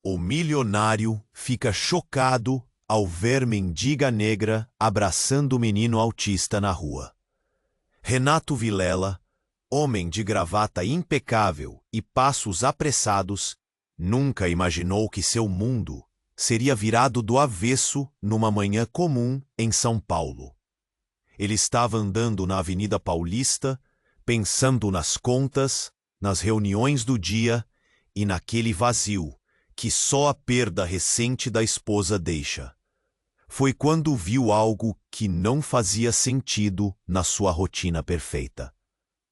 O milionário fica chocado ao ver mendiga negra abraçando o menino autista na rua. Renato Vilela, homem de gravata impecável e passos apressados, nunca imaginou que seu mundo seria virado do avesso numa manhã comum em São Paulo. Ele estava andando na Avenida Paulista, pensando nas contas, nas reuniões do dia e naquele vazio que só a perda recente da esposa deixa. Foi quando viu algo que não fazia sentido na sua rotina perfeita.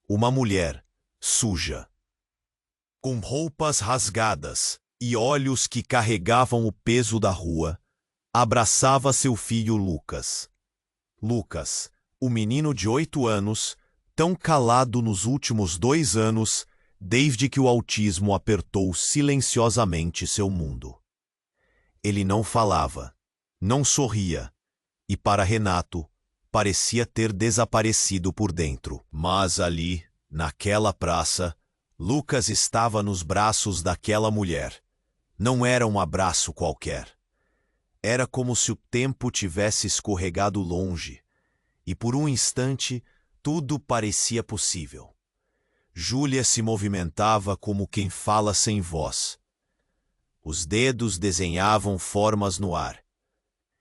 Uma mulher suja, com roupas rasgadas e olhos que carregavam o peso da rua, abraçava seu filho Lucas. Lucas, o menino de 8 anos, tão calado nos últimos 2 anos, desde que o autismo apertou silenciosamente seu mundo. Ele não falava, não sorria, e para Renato, parecia ter desaparecido por dentro. Mas ali, naquela praça, Lucas estava nos braços daquela mulher. Não era um abraço qualquer. Era como se o tempo tivesse escorregado longe, e por um instante tudo parecia possível. Júlia se movimentava como quem fala sem voz. Os dedos desenhavam formas no ar.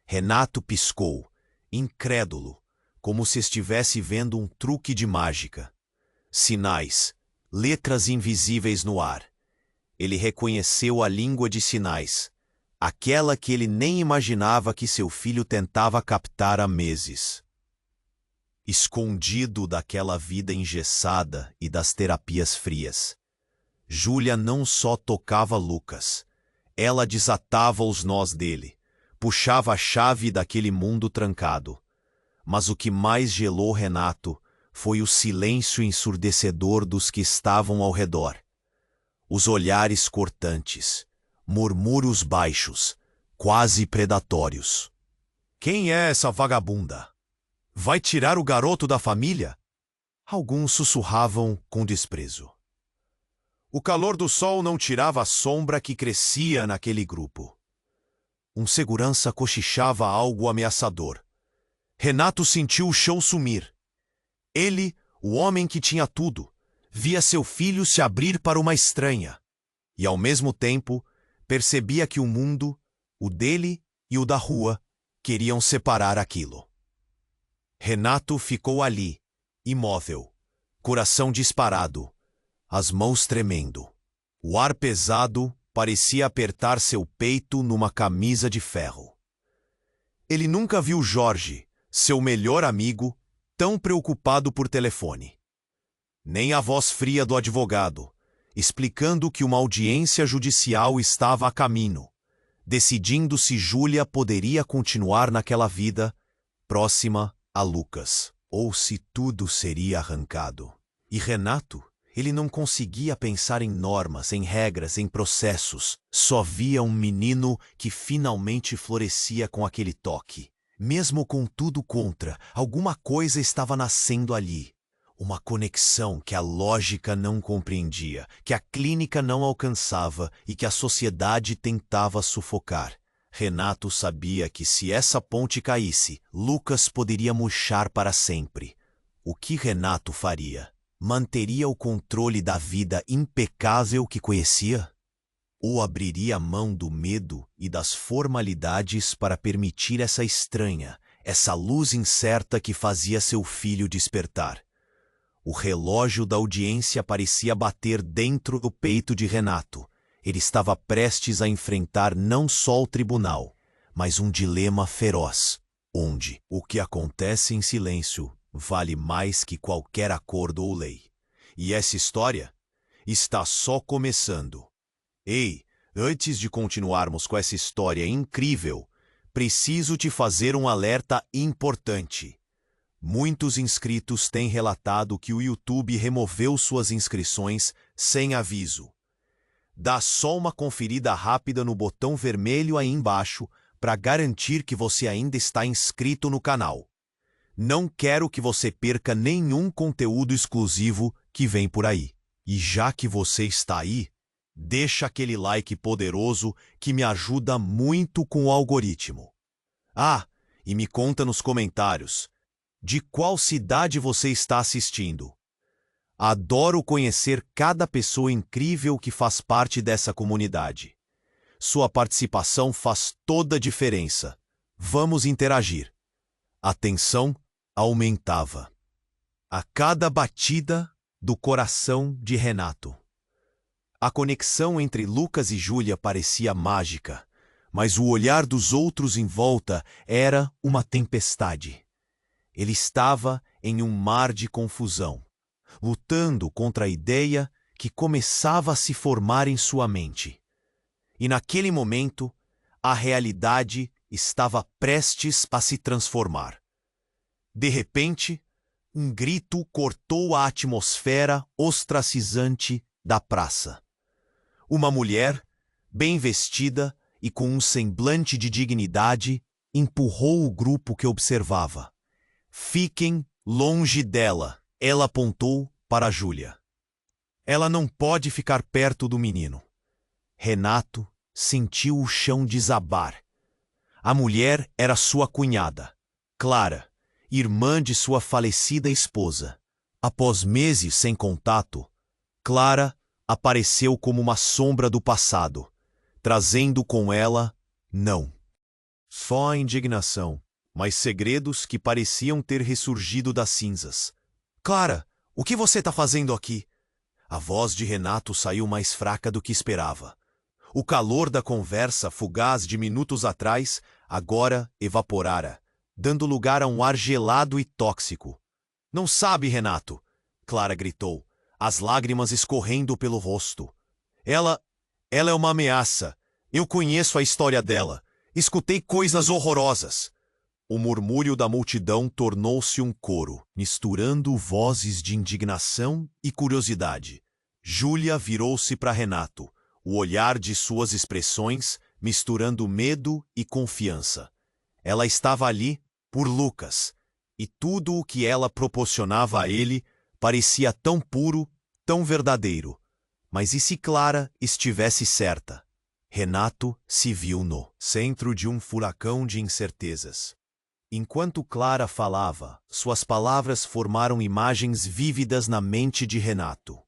Renato piscou, incrédulo, como se estivesse vendo um truque de mágica. Sinais, letras invisíveis no ar. Ele reconheceu a língua de sinais, aquela que ele nem imaginava que seu filho tentava captar há meses. Escondido daquela vida engessada e das terapias frias, Júlia não só tocava Lucas, ela desatava os nós dele, puxava a chave daquele mundo trancado. Mas o que mais gelou Renato foi o silêncio ensurdecedor dos que estavam ao redor. Os olhares cortantes, murmúrios baixos, quase predatórios. Quem é essa vagabunda? Vai tirar o garoto da família? Alguns sussurravam com desprezo. O calor do sol não tirava a sombra que crescia naquele grupo. Um segurança cochichava algo ameaçador. Renato sentiu o chão sumir. Ele, o homem que tinha tudo, via seu filho se abrir para uma estranha. E, ao mesmo tempo, percebia que o mundo, o dele e o da rua, queriam separar aquilo. Renato ficou ali, imóvel, coração disparado, as mãos tremendo. O ar pesado parecia apertar seu peito numa camisa de ferro. Ele nunca viu Jorge, seu melhor amigo, tão preocupado por telefone. Nem a voz fria do advogado, explicando que uma audiência judicial estava a caminho, decidindo se Júlia poderia continuar naquela vida próxima a Lucas, ou se tudo seria arrancado. E Renato, ele não conseguia pensar em normas, em regras, em processos. Só via um menino que finalmente florescia com aquele toque. Mesmo com tudo contra, alguma coisa estava nascendo ali. Uma conexão que a lógica não compreendia, que a clínica não alcançava e que a sociedade tentava sufocar. Renato sabia que se essa ponte caísse, Lucas poderia murchar para sempre. O que Renato faria? Manteria o controle da vida impecável que conhecia? Ou abriria mão do medo e das formalidades para permitir essa estranha, essa luz incerta que fazia seu filho despertar? O relógio da audiência parecia bater dentro do peito de Renato. Ele estava prestes a enfrentar não só o tribunal, mas um dilema feroz, onde o que acontece em silêncio vale mais que qualquer acordo ou lei. E essa história está só começando. Ei, antes de continuarmos com essa história incrível, preciso te fazer um alerta importante. Muitos inscritos têm relatado que o YouTube removeu suas inscrições sem aviso. Dá só uma conferida rápida no botão vermelho aí embaixo para garantir que você ainda está inscrito no canal. Não quero que você perca nenhum conteúdo exclusivo que vem por aí. E já que você está aí, Deixa aquele like poderoso que me ajuda muito com o algoritmo. Ah, e me conta nos comentários, de qual cidade você está assistindo? Adoro conhecer cada pessoa incrível que faz parte dessa comunidade. Sua participação faz toda a diferença. Vamos interagir. A tensão aumentava. A cada batida do coração de Renato. A conexão entre Lucas e Júlia parecia mágica, mas o olhar dos outros em volta era uma tempestade. Ele estava em um mar de confusão, lutando contra a ideia que começava a se formar em sua mente. E naquele momento, a realidade estava prestes a se transformar. De repente, um grito cortou a atmosfera ostracizante da praça. Uma mulher, bem vestida e com um semblante de dignidade, empurrou o grupo que observava. Fiquem longe dela, ela apontou para Júlia. Ela não pode ficar perto do menino. Renato sentiu o chão desabar. A mulher era sua cunhada, Clara, irmã de sua falecida esposa. Após meses sem contato, Clara apareceu como uma sombra do passado, trazendo com ela não só a indignação, mas segredos que pareciam ter ressurgido das cinzas. Clara, o que você está fazendo aqui? A voz de Renato saiu mais fraca do que esperava. O calor da conversa fugaz de minutos atrás agora evaporara, dando lugar a um ar gelado e tóxico. Não sabe, Renato? Clara gritou, as lágrimas escorrendo pelo rosto. Ela é uma ameaça. Eu conheço a história dela. Escutei coisas horrorosas. O murmúrio da multidão tornou-se um coro, misturando vozes de indignação e curiosidade. Júlia virou-se para Renato, o olhar de suas expressões misturando medo e confiança. Ela estava ali por Lucas, e tudo o que ela proporcionava a ele parecia tão puro, tão verdadeiro. Mas e se Clara estivesse certa? Renato se viu no centro de um furacão de incertezas. Enquanto Clara falava, suas palavras formaram imagens vívidas na mente de Renato.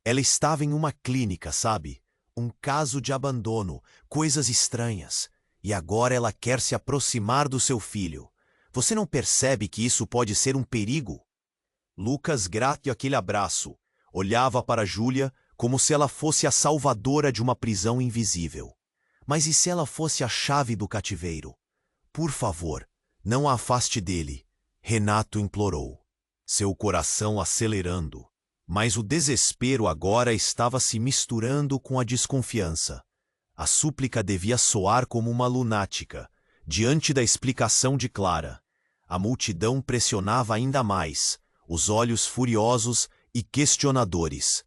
Ela estava em uma clínica, sabe? Um caso de abandono, coisas estranhas. E agora ela quer se aproximar do seu filho. Você não percebe que isso pode ser um perigo? Lucas, grato àquele abraço, olhava para Júlia como se ela fosse a salvadora de uma prisão invisível. Mas e se ela fosse a chave do cativeiro? Por favor, não a afaste dele, Renato implorou, seu coração acelerando. Mas o desespero agora estava se misturando com a desconfiança. A súplica devia soar como uma lunática, diante da explicação de Clara. A multidão pressionava ainda mais, os olhos furiosos e questionadores.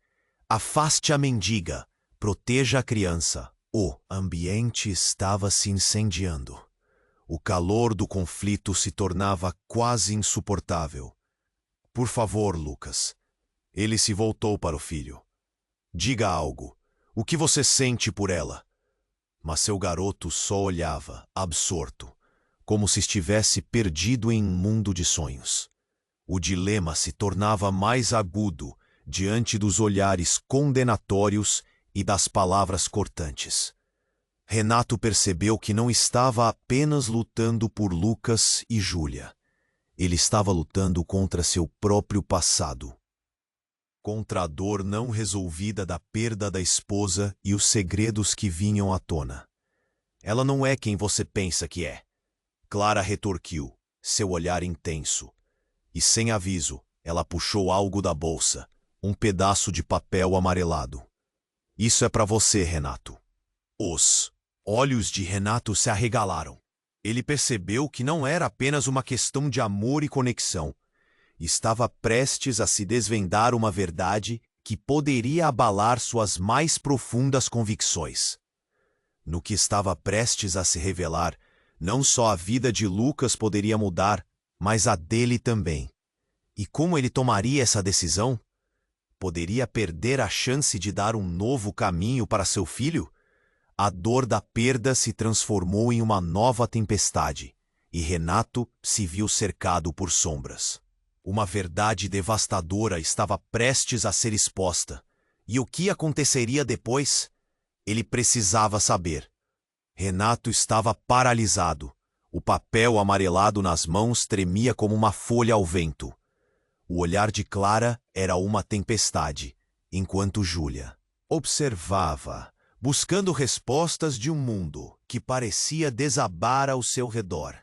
Afaste a mendiga, proteja a criança. O ambiente estava se incendiando. O calor do conflito se tornava quase insuportável. Por favor, Lucas. Ele se voltou para o filho. Diga algo. O que você sente por ela? Mas seu garoto só olhava, absorto, como se estivesse perdido em um mundo de sonhos. O dilema se tornava mais agudo diante dos olhares condenatórios e das palavras cortantes. Renato percebeu que não estava apenas lutando por Lucas e Júlia. Ele estava lutando contra seu próprio passado. Contra a dor não resolvida da perda da esposa e os segredos que vinham à tona. Ela não é quem você pensa que é. Clara retorquiu, seu olhar intenso. E sem aviso, ela puxou algo da bolsa, um pedaço de papel amarelado. Isso é para você, Renato. Os olhos de Renato se arregalaram. Ele percebeu que não era apenas uma questão de amor e conexão. Estava prestes a se desvendar uma verdade que poderia abalar suas mais profundas convicções. No que estava prestes a se revelar, não só a vida de Lucas poderia mudar, mas a dele também. E como ele tomaria essa decisão? poderia perder a chance de dar um novo caminho para seu filho? A dor da perda se transformou em uma nova tempestade, e Renato se viu cercado por sombras. Uma verdade devastadora estava prestes a ser exposta, e o que aconteceria depois? Ele precisava saber. Renato estava paralisado. O papel amarelado nas mãos tremia como uma folha ao vento. O olhar de Clara era uma tempestade, enquanto Júlia observava, buscando respostas de um mundo que parecia desabar ao seu redor.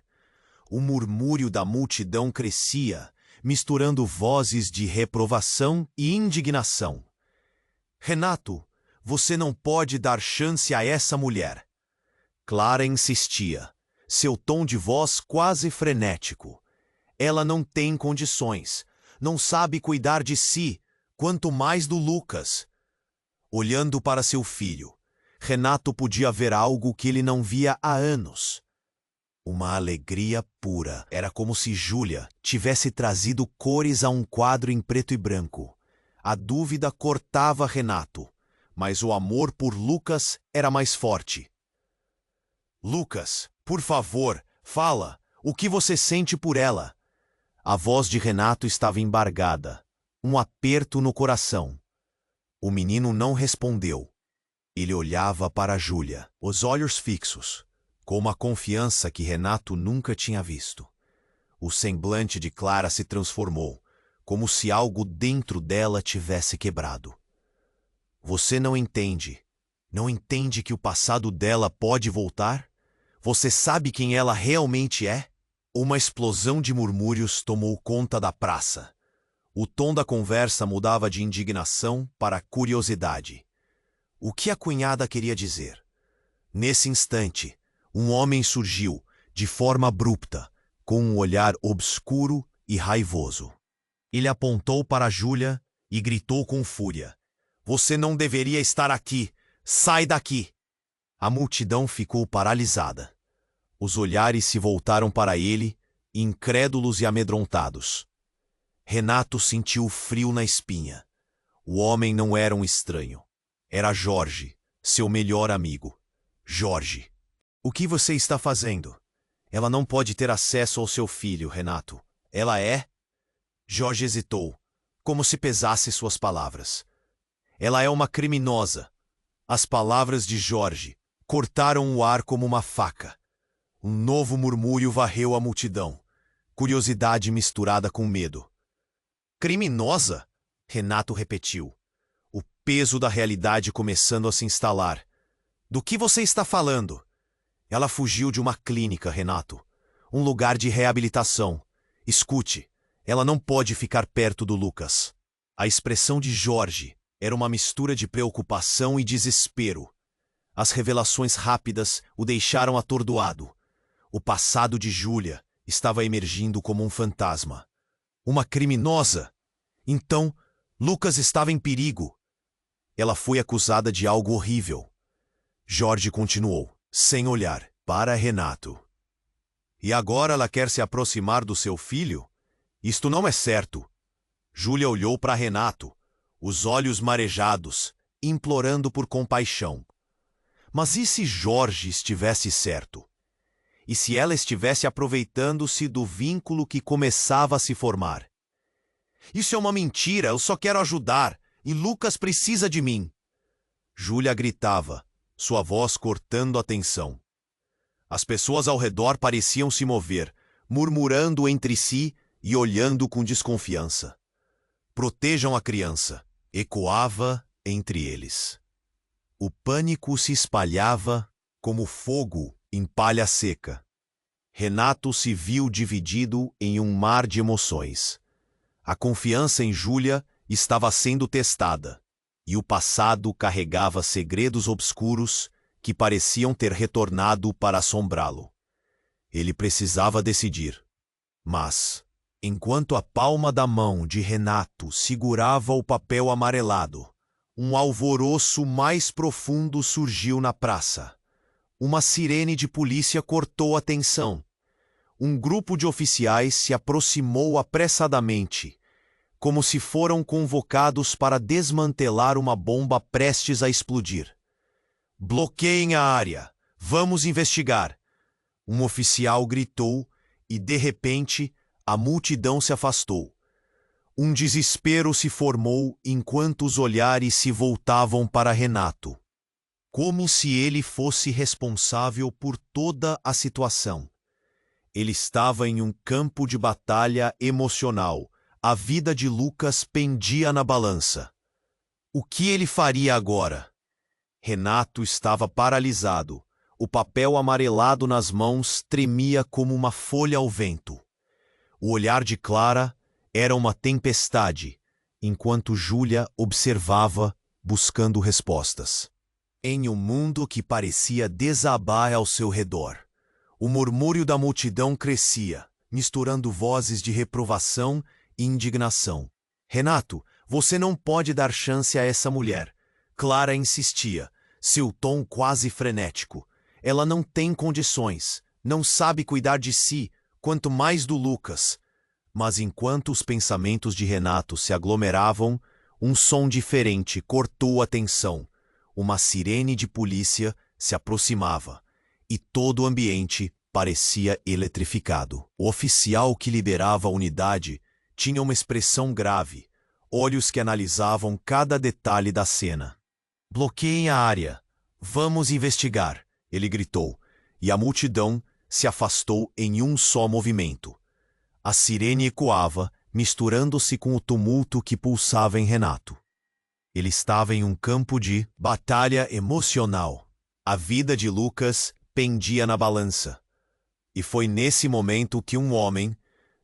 O murmúrio da multidão crescia, misturando vozes de reprovação e indignação. Renato, você não pode dar chance a essa mulher. Clara insistia, seu tom de voz quase frenético. Ela não tem condições, não sabe cuidar de si, quanto mais do Lucas. Olhando para seu filho, Renato podia ver algo que ele não via há anos. Uma alegria pura. Era como se Júlia tivesse trazido cores a um quadro em preto e branco. A dúvida cortava Renato, mas o amor por Lucas era mais forte. Lucas, por favor, fala. O que você sente por ela? A voz de Renato estava embargada, um aperto no coração. O menino não respondeu. Ele olhava para Júlia, os olhos fixos, com uma confiança que Renato nunca tinha visto. O semblante de Clara se transformou, como se algo dentro dela tivesse quebrado. Você não entende. Não entende que o passado dela pode voltar? Você sabe quem ela realmente é? Uma explosão de murmúrios tomou conta da praça. O tom da conversa mudava de indignação para curiosidade. O que a cunhada queria dizer? Nesse instante, um homem surgiu, de forma abrupta, com um olhar obscuro e raivoso. Ele apontou para Júlia e gritou com fúria. Você não deveria estar aqui! Sai daqui! A multidão ficou paralisada. Os olhares se voltaram para ele, incrédulos e amedrontados. Renato sentiu frio na espinha. O homem não era um estranho. Era Jorge, seu melhor amigo. Jorge. O que você está fazendo? Ela não pode ter acesso ao seu filho, Renato. Ela é? Jorge hesitou, como se pesasse suas palavras. Ela é uma criminosa. As palavras de Jorge cortaram o ar como uma faca. Um novo murmúrio varreu a multidão, curiosidade misturada com medo. Criminosa? Renato repetiu, o peso da realidade começando a se instalar. Do que você está falando? Ela fugiu de uma clínica, Renato. Um lugar de reabilitação. Escute, ela não pode ficar perto do Lucas. A expressão de Jorge era uma mistura de preocupação e desespero. As revelações rápidas o deixaram atordoado. O passado de Júlia estava emergindo como um fantasma. Uma criminosa? Então, Lucas estava em perigo. Ela foi acusada de algo horrível. Jorge continuou, sem olhar, para Renato. E agora ela quer se aproximar do seu filho? Isto não é certo. Júlia olhou para Renato, os olhos marejados, implorando por compaixão. Mas e se Jorge estivesse certo? E se ela estivesse aproveitando-se do vínculo que começava a se formar? Isso é uma mentira, eu só quero ajudar, e Lucas precisa de mim. Júlia gritava, sua voz cortando a tensão. As pessoas ao redor pareciam se mover, murmurando entre si e olhando com desconfiança. Protejam a criança, ecoava entre eles. O pânico se espalhava como fogo em palha seca. Renato se viu dividido em um mar de emoções. A confiança em Júlia estava sendo testada, e o passado carregava segredos obscuros que pareciam ter retornado para assombrá-lo. Ele precisava decidir. Mas, enquanto a palma da mão de Renato segurava o papel amarelado, um alvoroço mais profundo surgiu na praça. Uma sirene de polícia cortou a tensão. Um grupo de oficiais se aproximou apressadamente, como se foram convocados para desmantelar uma bomba prestes a explodir. Bloqueiem a área! Vamos investigar! Um oficial gritou e, de repente, a multidão se afastou. Um desespero se formou enquanto os olhares se voltavam para Renato, como se ele fosse responsável por toda a situação. Ele estava em um campo de batalha emocional. A vida de Lucas pendia na balança. O que ele faria agora? Renato estava paralisado. O papel amarelado nas mãos tremia como uma folha ao vento. O olhar de Clara era uma tempestade, enquanto Júlia observava, buscando respostas. Em um mundo que parecia desabar ao seu redor, o murmúrio da multidão crescia, misturando vozes de reprovação e indignação. Renato, você não pode dar chance a essa mulher. Clara insistia, seu tom quase frenético. Ela não tem condições, não sabe cuidar de si, quanto mais do Lucas. Mas enquanto os pensamentos de Renato se aglomeravam, um som diferente cortou a tensão. Uma sirene de polícia se aproximava, e todo o ambiente parecia eletrificado. O oficial que liderava a unidade tinha uma expressão grave, olhos que analisavam cada detalhe da cena. Bloqueiem a área. Vamos investigar, ele gritou, e a multidão se afastou em um só movimento. A sirene ecoava, misturando-se com o tumulto que pulsava em Renato. Ele estava em um campo de batalha emocional. A vida de Lucas pendia na balança. E foi nesse momento que um homem,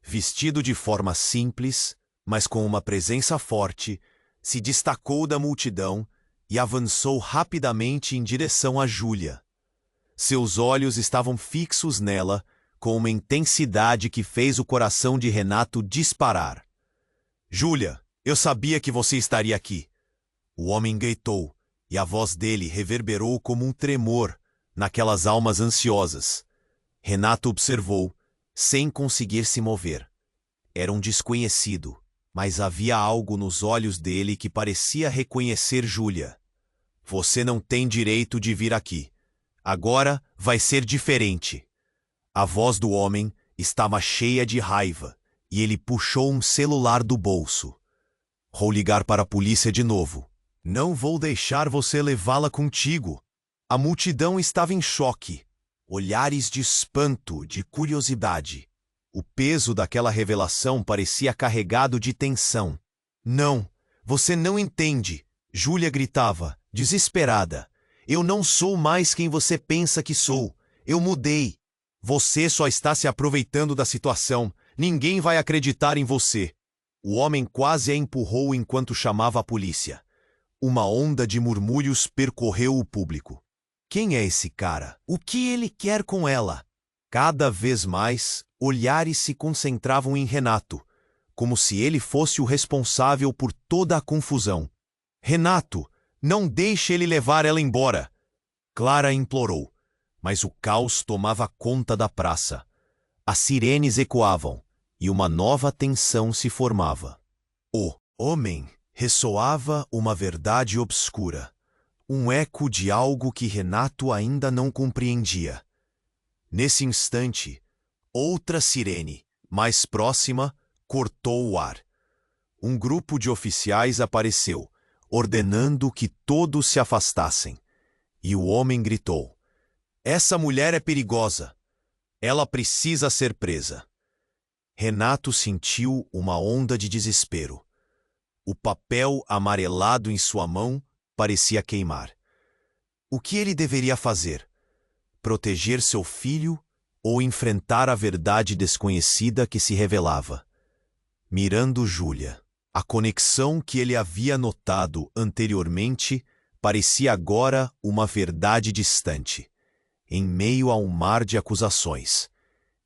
vestido de forma simples, mas com uma presença forte, se destacou da multidão e avançou rapidamente em direção a Júlia. Seus olhos estavam fixos nela, com uma intensidade que fez o coração de Renato disparar. Júlia, eu sabia que você estaria aqui. O homem gritou, e a voz dele reverberou como um tremor naquelas almas ansiosas. Renato observou, sem conseguir se mover. Era um desconhecido, mas havia algo nos olhos dele que parecia reconhecer Júlia. Você não tem direito de vir aqui. Agora vai ser diferente. A voz do homem estava cheia de raiva, e ele puxou um celular do bolso. Vou ligar para a polícia de novo. Não vou deixar você levá-la contigo. A multidão estava em choque. Olhares de espanto, de curiosidade. O peso daquela revelação parecia carregado de tensão. Não, você não entende, Júlia gritava, desesperada. Eu não sou mais quem você pensa que sou. Eu mudei. Você só está se aproveitando da situação. Ninguém vai acreditar em você. O homem quase a empurrou enquanto chamava a polícia. Uma onda de murmúrios percorreu o público. Quem é esse cara? O que ele quer com ela? Cada vez mais, olhares se concentravam em Renato, como se ele fosse o responsável por toda a confusão. Renato, não deixe ele levar ela embora! Clara implorou, mas o caos tomava conta da praça. As sirenes ecoavam, e uma nova tensão se formava. O homem ressoava uma verdade obscura, um eco de algo que Renato ainda não compreendia. Nesse instante, outra sirene, mais próxima, cortou o ar. Um grupo de oficiais apareceu, ordenando que todos se afastassem. E o homem gritou: Essa mulher é perigosa. Ela precisa ser presa. Renato sentiu uma onda de desespero. O papel amarelado em sua mão parecia queimar. O que ele deveria fazer? Proteger seu filho ou enfrentar a verdade desconhecida que se revelava? Mirando Júlia, a conexão que ele havia notado anteriormente parecia agora uma verdade distante, em meio a um mar de acusações.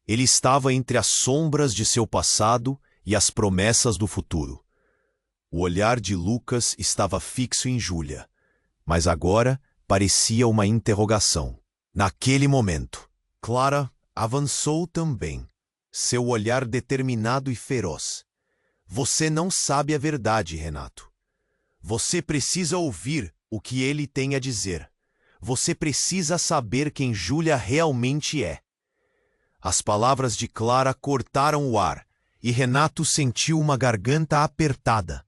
Ele estava entre as sombras de seu passado e as promessas do futuro. O olhar de Lucas estava fixo em Júlia, mas agora parecia uma interrogação. Naquele momento, Clara avançou também, seu olhar determinado e feroz. Você não sabe a verdade, Renato. Você precisa ouvir o que ele tem a dizer. Você precisa saber quem Júlia realmente é. As palavras de Clara cortaram o ar, e Renato sentiu uma garganta apertada.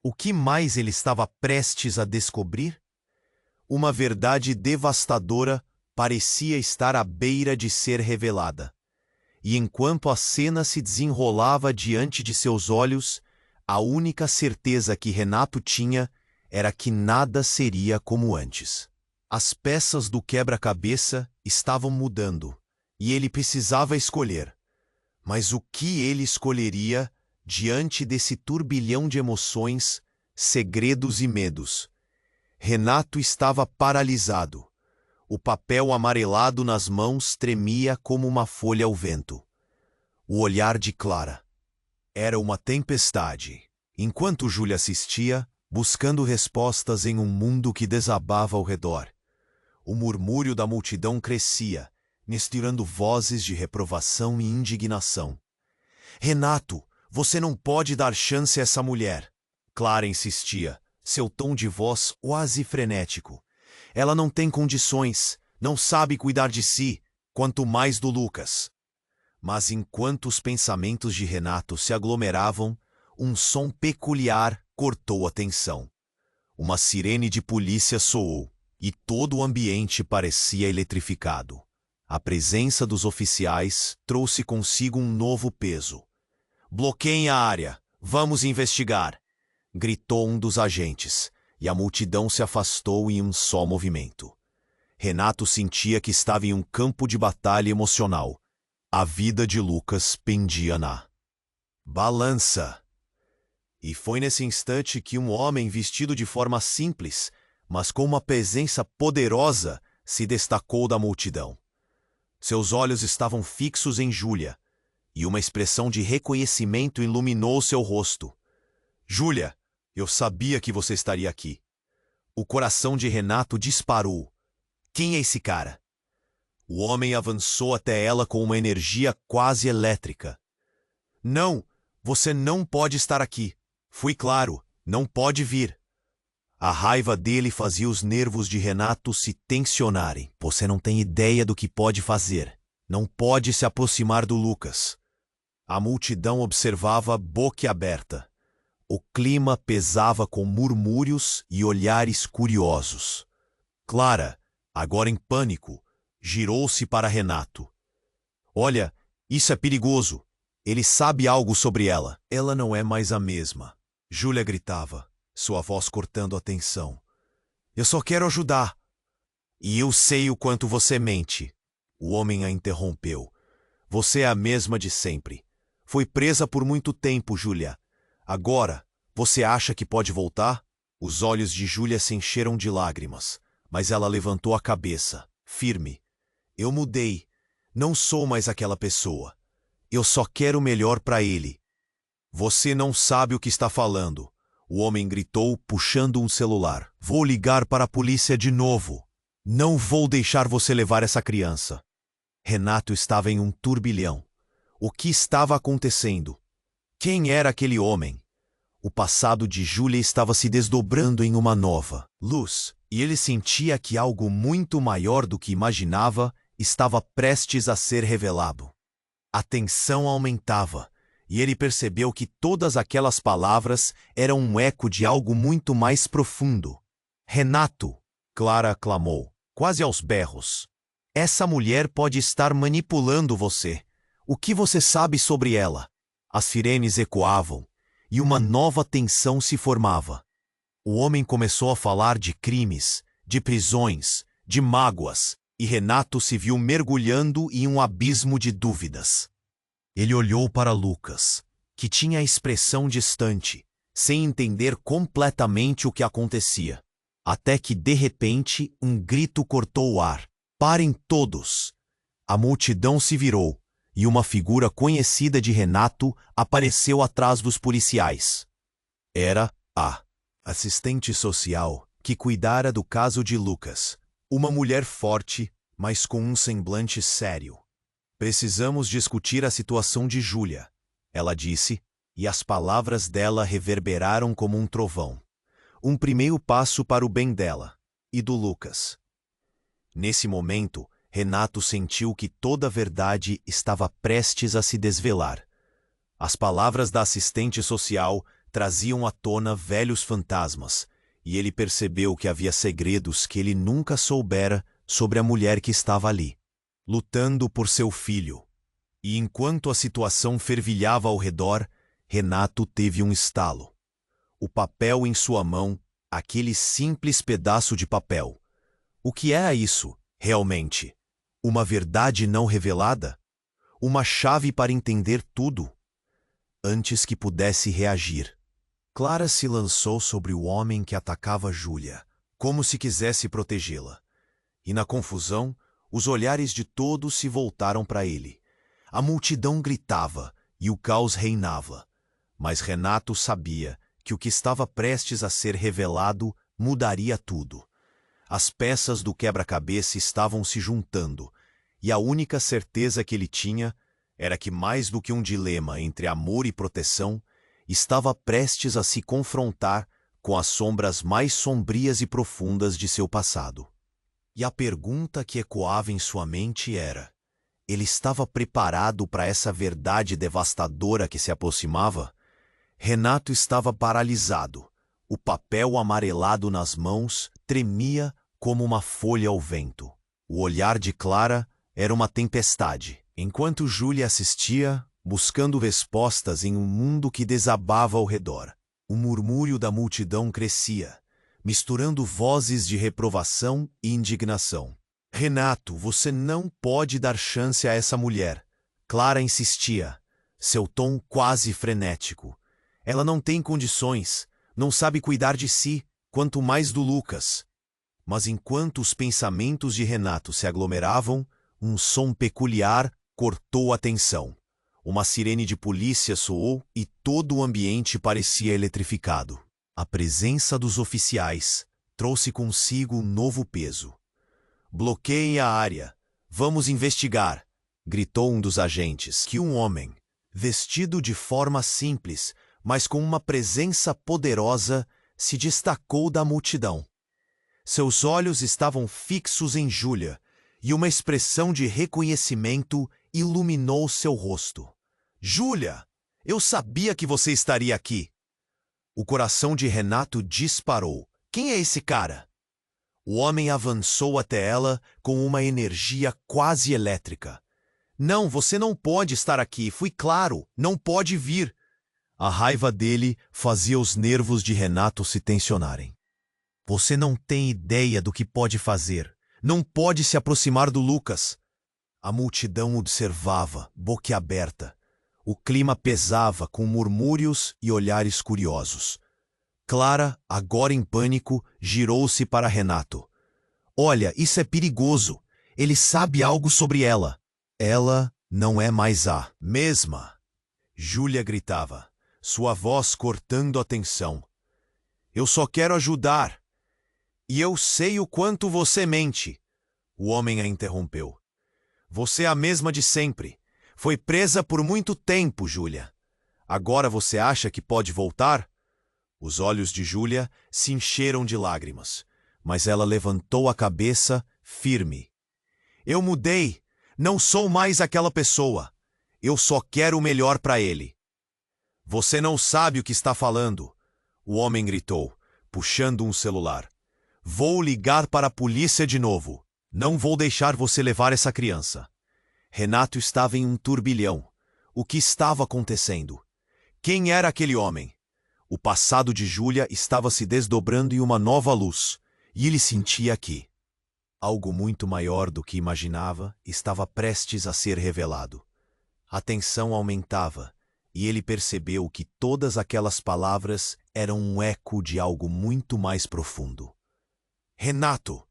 O que mais ele estava prestes a descobrir? Uma verdade devastadora parecia estar à beira de ser revelada. E enquanto a cena se desenrolava diante de seus olhos, a única certeza que Renato tinha era que nada seria como antes. As peças do quebra-cabeça estavam mudando, e ele precisava escolher. Mas o que ele escolheria diante desse turbilhão de emoções, segredos e medos? Renato estava paralisado. O papel amarelado nas mãos tremia como uma folha ao vento. O olhar de Clara era uma tempestade, enquanto Júlia assistia, buscando respostas em um mundo que desabava ao redor. O murmúrio da multidão crescia, misturando vozes de reprovação e indignação. Renato, você não pode dar chance a essa mulher. Clara insistia, seu tom de voz quase frenético. Ela não tem condições, não sabe cuidar de si, quanto mais do Lucas. Mas enquanto os pensamentos de Renato se aglomeravam, um som peculiar cortou a tensão. Uma sirene de polícia soou, e todo o ambiente parecia eletrificado. A presença dos oficiais trouxe consigo um novo peso. "Bloqueiem a área, vamos investigar!" gritou um dos agentes, e a multidão se afastou em um só movimento. Renato sentia que estava em um campo de batalha emocional. A vida de Lucas pendia na balança. E foi nesse instante que um homem vestido de forma simples, mas com uma presença poderosa, se destacou da multidão. Seus olhos estavam fixos em Júlia, e uma expressão de reconhecimento iluminou seu rosto. "Júlia, eu sabia que você estaria aqui." O coração de Renato disparou. Quem é esse cara? O homem avançou até ela com uma energia quase elétrica. "Não, você não pode estar aqui. Fui claro, não pode vir." A raiva dele fazia os nervos de Renato se tensionarem. "Você não tem ideia do que pode fazer. Não pode se aproximar do Lucas." A multidão observava boquiaberta. O clima pesava com murmúrios e olhares curiosos. Clara, agora em pânico, girou-se para Renato. "Olha, isso é perigoso. Ele sabe algo sobre ela." "Ela não é mais a mesma," Júlia gritava, sua voz cortando a tensão. "Eu só quero ajudar." "E eu sei o quanto você mente." O homem a interrompeu. "Você é a mesma de sempre. Foi presa por muito tempo, Júlia. Agora, você acha que pode voltar?" Os olhos de Júlia se encheram de lágrimas, mas ela levantou a cabeça, firme. "Eu mudei. Não sou mais aquela pessoa. Eu só quero o melhor para ele." "Você não sabe o que está falando," o homem gritou, puxando um celular. "Vou ligar para a polícia de novo. Não vou deixar você levar essa criança." Renato estava em um turbilhão. O que estava acontecendo? Quem era aquele homem? O passado de Júlia estava se desdobrando em uma nova luz, e ele sentia que algo muito maior do que imaginava estava prestes a ser revelado. A tensão aumentava, e ele percebeu que todas aquelas palavras eram um eco de algo muito mais profundo. "Renato!" Clara clamou, quase aos berros. "Essa mulher pode estar manipulando você. O que você sabe sobre ela?" As sirenes ecoavam, e uma nova tensão se formava. O homem começou a falar de crimes, de prisões, de mágoas, e Renato se viu mergulhando em um abismo de dúvidas. Ele olhou para Lucas, que tinha a expressão distante, sem entender completamente o que acontecia. Até que, de repente, um grito cortou o ar. "Parem todos!" A multidão se virou, e uma figura conhecida de Renato apareceu atrás dos policiais. Era a assistente social que cuidara do caso de Lucas. Uma mulher forte, mas com um semblante sério. "Precisamos discutir a situação de Júlia," ela disse, e as palavras dela reverberaram como um trovão. Um primeiro passo para o bem dela e do Lucas. Nesse momento, Renato sentiu que toda a verdade estava prestes a se desvelar. As palavras da assistente social traziam à tona velhos fantasmas, e ele percebeu que havia segredos que ele nunca soubera sobre a mulher que estava ali, lutando por seu filho. E enquanto a situação fervilhava ao redor, Renato teve um estalo. O papel em sua mão, aquele simples pedaço de papel. O que era isso, realmente? Uma verdade não revelada? Uma chave para entender tudo? Antes que pudesse reagir, Clara se lançou sobre o homem que atacava Júlia, como se quisesse protegê-la. E na confusão, os olhares de todos se voltaram para ele. A multidão gritava e o caos reinava. Mas Renato sabia que o que estava prestes a ser revelado mudaria tudo. As peças do quebra-cabeça estavam se juntando, e a única certeza que ele tinha era que, mais do que um dilema entre amor e proteção, estava prestes a se confrontar com as sombras mais sombrias e profundas de seu passado. E a pergunta que ecoava em sua mente era: ele estava preparado para essa verdade devastadora que se aproximava? Renato estava paralisado. O papel amarelado nas mãos tremia como uma folha ao vento. O olhar de Clara era uma tempestade, enquanto Júlia assistia, buscando respostas em um mundo que desabava ao redor. O murmúrio da multidão crescia, misturando vozes de reprovação e indignação. Renato, você não pode dar chance a essa mulher. Clara insistia, seu tom quase frenético. Ela não tem condições, não sabe cuidar de si, quanto mais do Lucas. Mas enquanto os pensamentos de Renato se aglomeravam, um som peculiar cortou a tensão. Uma sirene de polícia soou e todo o ambiente parecia eletrificado. A presença dos oficiais trouxe consigo um novo peso. Bloqueiem a área. Vamos investigar, gritou um dos agentes. Que um homem, vestido de forma simples, mas com uma presença poderosa, se destacou da multidão. Seus olhos estavam fixos em Júlia, e uma expressão de reconhecimento iluminou seu rosto. Júlia, eu sabia que você estaria aqui. O coração de Renato disparou. Quem é esse cara? O homem avançou até ela com uma energia quase elétrica. Não, você não pode estar aqui, fui claro, não pode vir. A raiva dele fazia os nervos de Renato se tensionarem. Você não tem ideia do que pode fazer. Não pode se aproximar do Lucas. A multidão observava, boquiaberta. O clima pesava com murmúrios e olhares curiosos. Clara, agora em pânico, girou-se para Renato. Olha, isso é perigoso. Ele sabe algo sobre ela. Ela não é mais a mesma. Júlia gritava, sua voz cortando a tensão. Eu só quero ajudar. E eu sei o quanto você mente. O homem a interrompeu. Você é a mesma de sempre. Foi presa por muito tempo, Júlia. Agora você acha que pode voltar? Os olhos de Júlia se encheram de lágrimas, mas ela levantou a cabeça, firme. Eu mudei. Não sou mais aquela pessoa. Eu só quero o melhor para ele. Você não sabe o que está falando, o homem gritou, puxando um celular. Vou ligar para a polícia de novo. Não vou deixar você levar essa criança. Renato estava em um turbilhão. O que estava acontecendo? Quem era aquele homem? O passado de Júlia estava se desdobrando em uma nova luz, e ele sentia que algo muito maior do que imaginava estava prestes a ser revelado. A tensão aumentava, e ele percebeu que todas aquelas palavras eram um eco de algo muito mais profundo. Renato!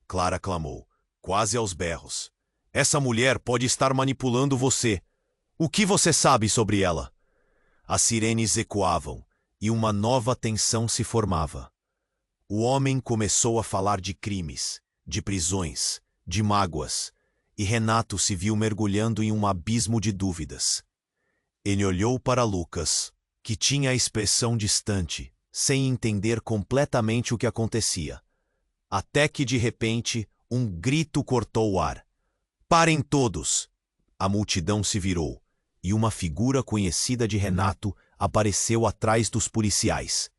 Clara clamou, quase aos berros. Essa mulher pode estar manipulando você. O que você sabe sobre ela? As sirenes ecoavam, e uma nova tensão se formava. O homem começou a falar de crimes, de prisões, de mágoas, e Renato se viu mergulhando em um abismo de dúvidas. Ele olhou para Lucas, que tinha a expressão distante, sem entender completamente o que acontecia. Até que, de repente, um grito cortou o ar. "Parem todos!" A multidão se virou, e uma figura conhecida de Renato apareceu atrás dos policiais.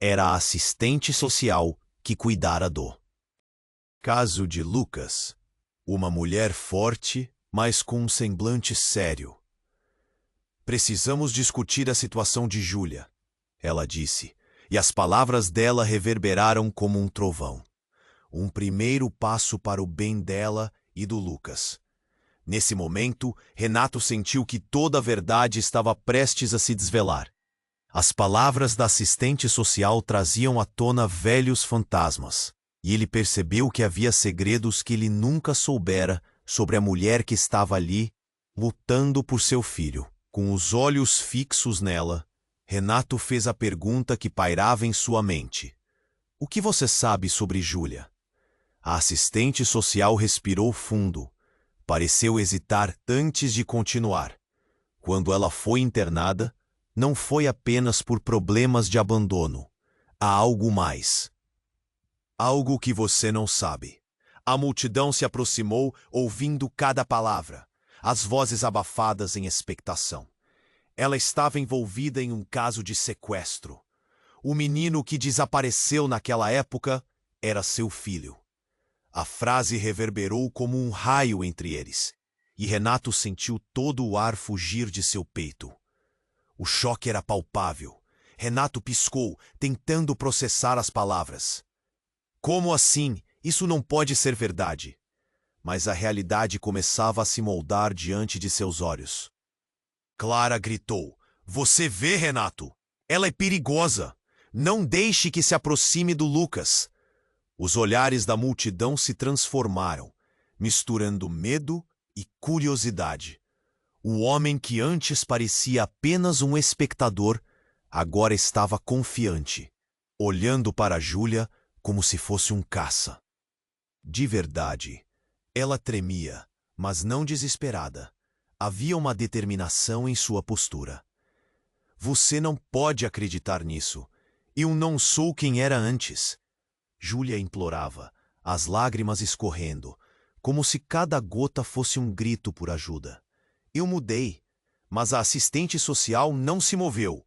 Era a assistente social que cuidara do caso de Lucas. Uma mulher forte, mas com um semblante sério. "Precisamos discutir a situação de Júlia", ela disse, e as palavras dela reverberaram como um trovão. Um primeiro passo para o bem dela e do Lucas. Nesse momento, Renato sentiu que toda a verdade estava prestes a se desvelar. As palavras da assistente social traziam à tona velhos fantasmas, e ele percebeu que havia segredos que ele nunca soubera sobre a mulher que estava ali, lutando por seu filho. Com os olhos fixos nela, Renato fez a pergunta que pairava em sua mente. "O que você sabe sobre Júlia?" A assistente social respirou fundo. Pareceu hesitar antes de continuar. Quando ela foi internada, não foi apenas por problemas de abandono. Há algo mais. Algo que você não sabe. A multidão se aproximou, ouvindo cada palavra, as vozes abafadas em expectação. Ela estava envolvida em um caso de sequestro. O menino que desapareceu naquela época era seu filho. A frase reverberou como um raio entre eles, e Renato sentiu todo o ar fugir de seu peito. O choque era palpável. Renato piscou, tentando processar as palavras. Como assim? Isso não pode ser verdade. Mas a realidade começava a se moldar diante de seus olhos. Clara gritou. "Você vê, Renato? Ela é perigosa. Não deixe que se aproxime do Lucas." Os olhares da multidão se transformaram, misturando medo e curiosidade. O homem que antes parecia apenas um espectador, agora estava confiante, olhando para Júlia como se fosse um caça. De verdade, ela tremia, mas não desesperada. Havia uma determinação em sua postura. "Você não pode acreditar nisso. Eu não sou quem era antes." Júlia implorava, as lágrimas escorrendo, como se cada gota fosse um grito por ajuda. "Eu mudei, mas a assistente social não se moveu.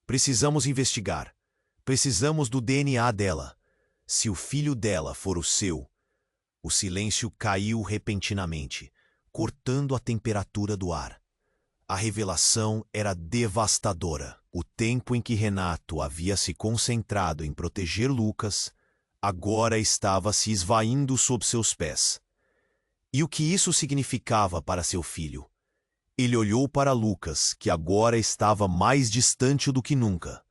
Precisamos investigar. Precisamos do DNA dela. Se o filho dela for o seu..." O silêncio caiu repentinamente, cortando a temperatura do ar. A revelação era devastadora. O tempo em que Renato havia se concentrado em proteger Lucas agora estava se esvaindo sob seus pés. E o que isso significava para seu filho? Ele olhou para Lucas, que agora estava mais distante do que nunca,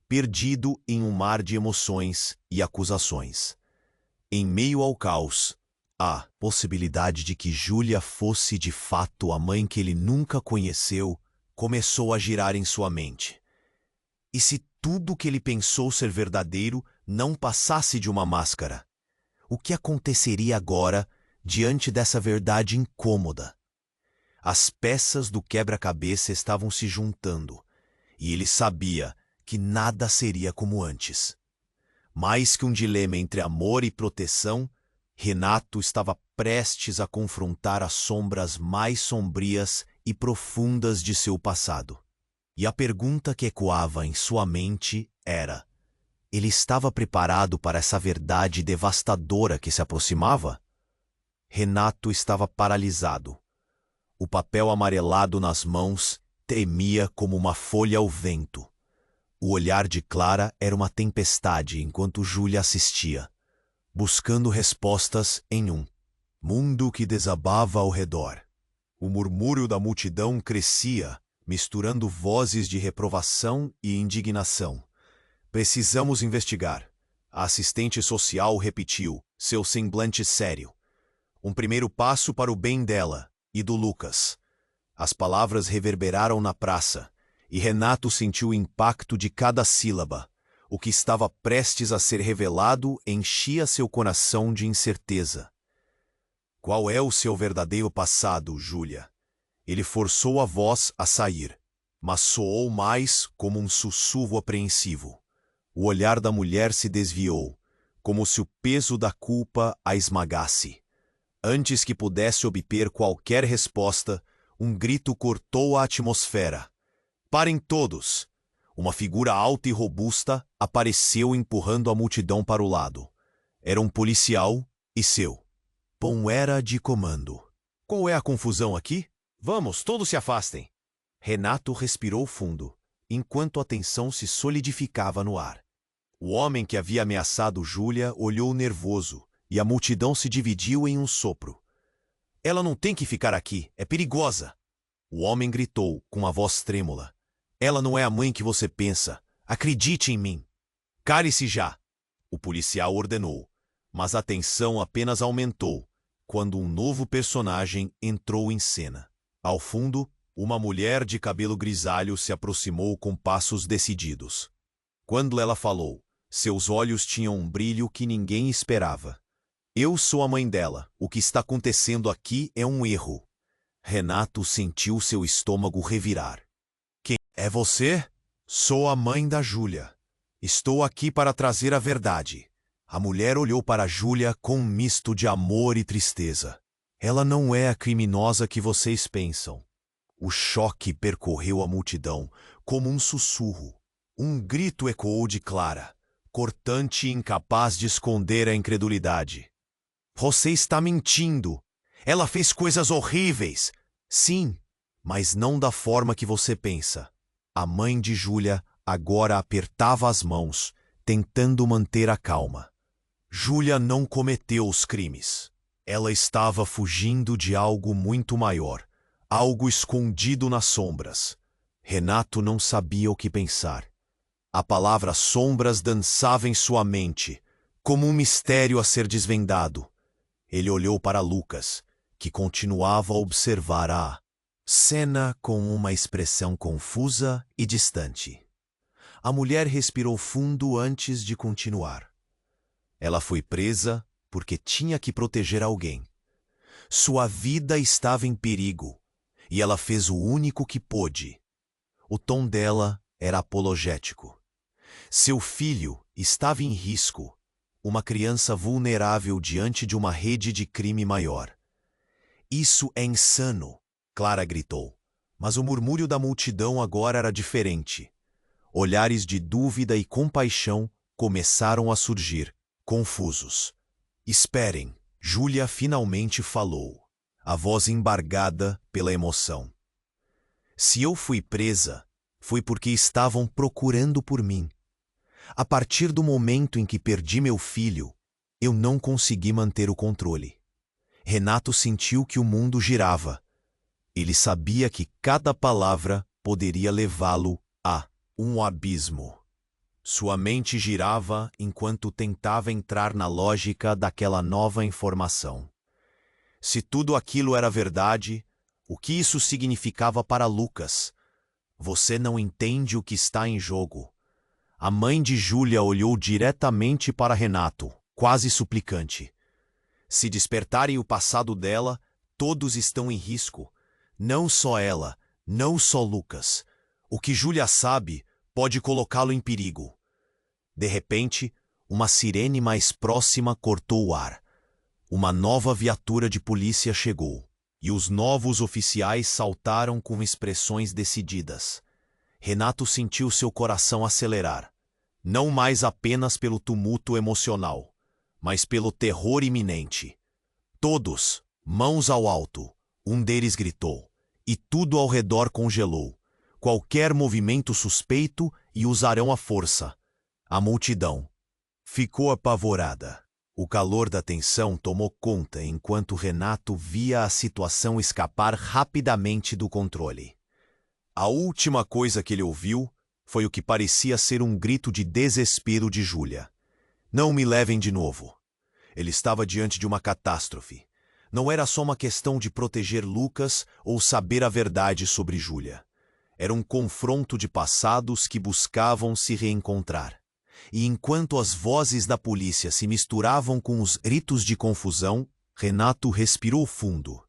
perdido em um mar de emoções e acusações. Em meio ao caos, a possibilidade de que Júlia fosse de fato a mãe que ele nunca conheceu começou a girar em sua mente. E se tudo o que ele pensou ser verdadeiro não passasse de uma máscara? O que aconteceria agora diante dessa verdade incômoda? As peças do quebra-cabeça estavam se juntando, e ele sabia que nada seria como antes. Mais que um dilema entre amor e proteção, Renato estava prestes a confrontar as sombras mais sombrias e profundas de seu passado. E a pergunta que ecoava em sua mente era: ele estava preparado para essa verdade devastadora que se aproximava? Renato estava paralisado. O papel amarelado nas mãos tremia como uma folha ao vento. O olhar de Clara era uma tempestade enquanto Júlia assistia, buscando respostas em um mundo que desabava ao redor. O murmúrio da multidão crescia, misturando vozes de reprovação e indignação. "Precisamos investigar." A assistente social repetiu, seu semblante sério. "Um primeiro passo para o bem dela e do Lucas." As palavras reverberaram na praça, e Renato sentiu o impacto de cada sílaba. O que estava prestes a ser revelado enchia seu coração de incerteza. "Qual é o seu verdadeiro passado, Júlia?" Ele forçou a voz a sair. mas soou mais como um sussurro apreensivo. O olhar da mulher se desviou, como se o peso da culpa a esmagasse. Antes que pudesse obter qualquer resposta, um grito cortou a atmosfera. Parem todos! Uma figura alta e robusta apareceu empurrando a multidão para o lado. Era um policial e seu bom era de comando. Qual é a confusão aqui? Vamos, todos se afastem. Renato respirou fundo, enquanto a tensão se solidificava no ar. O homem que havia ameaçado Júlia olhou nervoso e a multidão se dividiu em um sopro. Ela não tem que ficar aqui, é perigosa. O homem gritou com a voz trêmula. Ela não é a mãe que você pensa. Acredite em mim. Cale-se já. O policial ordenou, mas a tensão apenas aumentou quando um novo personagem entrou em cena. Ao fundo, uma mulher de cabelo grisalho se aproximou com passos decididos. Quando ela falou, seus olhos tinham um brilho que ninguém esperava. Eu sou a mãe dela. O que está acontecendo aqui é um erro. Renato sentiu seu estômago revirar. Quem é você? Sou a mãe da Júlia. Estou aqui para trazer a verdade. A mulher olhou para Júlia com um misto de amor e tristeza. Ela não é a criminosa que vocês pensam. O choque percorreu a multidão como um sussurro. Um grito ecoou de Clara, cortante e incapaz de esconder a incredulidade. Você está mentindo. Ela fez coisas horríveis. Sim, mas não da forma que você pensa. A mãe de Júlia agora apertava as mãos, tentando manter a calma. Júlia não cometeu os crimes. Ela estava fugindo de algo muito maior, algo escondido nas sombras. Renato não sabia o que pensar. A palavra sombras dançava em sua mente, como um mistério a ser desvendado. Ele olhou para Lucas, que continuava a observar a cena com uma expressão confusa e distante. A mulher respirou fundo antes de continuar. Ela foi presa porque tinha que proteger alguém. Sua vida estava em perigo, e ela fez o único que pôde. O tom dela era apologético. Seu filho estava em risco, uma criança vulnerável diante de uma rede de crime maior. Isso é insano, Clara gritou. Mas o murmúrio da multidão agora era diferente. Olhares de dúvida e compaixão começaram a surgir, confusos. Esperem, Júlia finalmente falou, a voz embargada pela emoção. Se eu fui presa, foi porque estavam procurando por mim. A partir do momento em que perdi meu filho, eu não consegui manter o controle. Renato sentiu que o mundo girava. Ele sabia que cada palavra poderia levá-lo a um abismo. Sua mente girava enquanto tentava entrar na lógica daquela nova informação. Se tudo aquilo era verdade, o que isso significava para Lucas? Você não entende o que está em jogo. A mãe de Júlia olhou diretamente para Renato, quase suplicante. Se despertarem o passado dela, todos estão em risco. Não só ela, não só Lucas. O que Júlia sabe pode colocá-lo em perigo. De repente, uma sirene mais próxima cortou o ar. Uma nova viatura de polícia chegou, e os novos oficiais saltaram com expressões decididas. Renato sentiu seu coração acelerar, não mais apenas pelo tumulto emocional, mas pelo terror iminente. Todos, mãos ao alto, um deles gritou, e tudo ao redor congelou. Qualquer movimento suspeito e usarão a força. A multidão ficou apavorada. O calor da tensão tomou conta enquanto Renato via a situação escapar rapidamente do controle. A última coisa que ele ouviu foi o que parecia ser um grito de desespero de Júlia. Não me levem de novo. Ele estava diante de uma catástrofe. Não era só uma questão de proteger Lucas ou saber a verdade sobre Júlia. Era um confronto de passados que buscavam se reencontrar. E enquanto as vozes da polícia se misturavam com os gritos de confusão, Renato respirou fundo.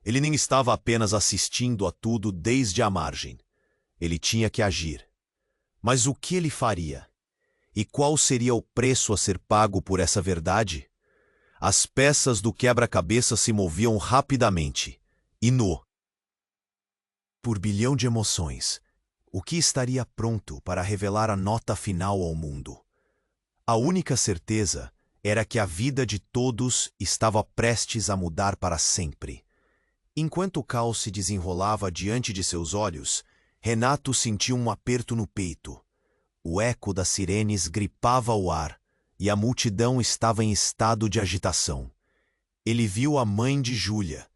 Ele nem estava apenas assistindo a tudo desde a margem. Ele tinha que agir. Mas o que ele faria? E qual seria o preço a ser pago por essa verdade? As peças do quebra-cabeça se moviam rapidamente. E no turbilhão de emoções, o que estaria pronto para revelar a nota final ao mundo? A única certeza era que a vida de todos estava prestes a mudar para sempre. Enquanto o caos se desenrolava diante de seus olhos, Renato sentiu um aperto no peito. O eco das sirenes gripava o ar, e a multidão estava em estado de agitação. Ele viu a mãe de Júlia,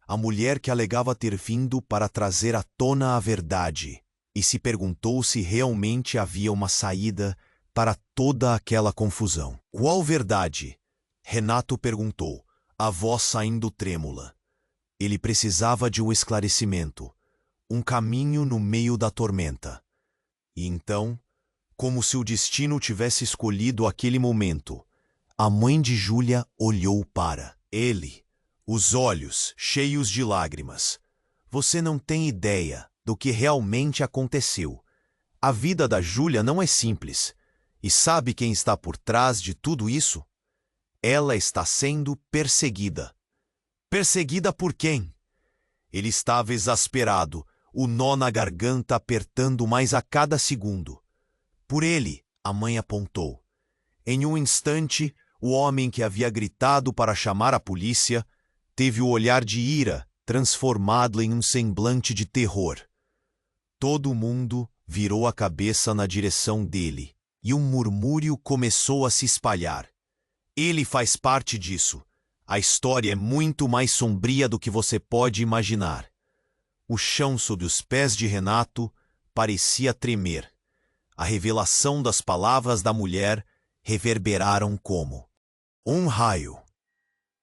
a mulher que alegava ter vindo para trazer à tona a verdade, e se perguntou se realmente havia uma saída para toda aquela confusão. Qual verdade? Renato perguntou, a voz saindo trêmula. Ele precisava de um esclarecimento, um caminho no meio da tormenta. E então, como se o destino tivesse escolhido aquele momento, a mãe de Júlia olhou para ele, os olhos cheios de lágrimas. Você não tem ideia do que realmente aconteceu. A vida da Júlia não é simples. E sabe quem está por trás de tudo isso? Ela está sendo perseguida. Perseguida por quem? Ele estava exasperado, o nó na garganta apertando mais a cada segundo. Por ele, a mãe apontou. Em um instante, o homem que havia gritado para chamar a polícia teve o olhar de ira transformado em um semblante de terror. Todo mundo virou a cabeça na direção dele. E um murmúrio começou a se espalhar. Ele faz parte disso. A história é muito mais sombria do que você pode imaginar. O chão sob os pés de Renato parecia tremer. A revelação das palavras da mulher reverberaram como um raio.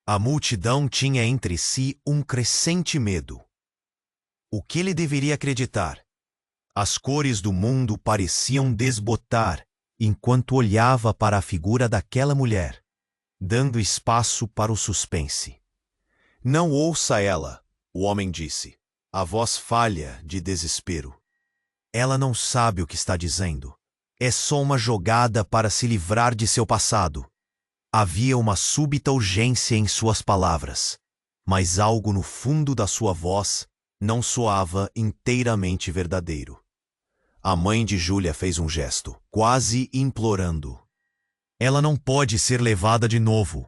A multidão tinha entre si um crescente medo. O que ele deveria acreditar? As cores do mundo pareciam desbotar enquanto olhava para a figura daquela mulher, dando espaço para o suspense. Não ouça ela, o homem disse, a voz falha de desespero. Ela não sabe o que está dizendo. É só uma jogada para se livrar de seu passado. Havia uma súbita urgência em suas palavras, mas algo no fundo da sua voz não soava inteiramente verdadeiro. A mãe de Júlia fez um gesto, quase implorando. Ela não pode ser levada de novo.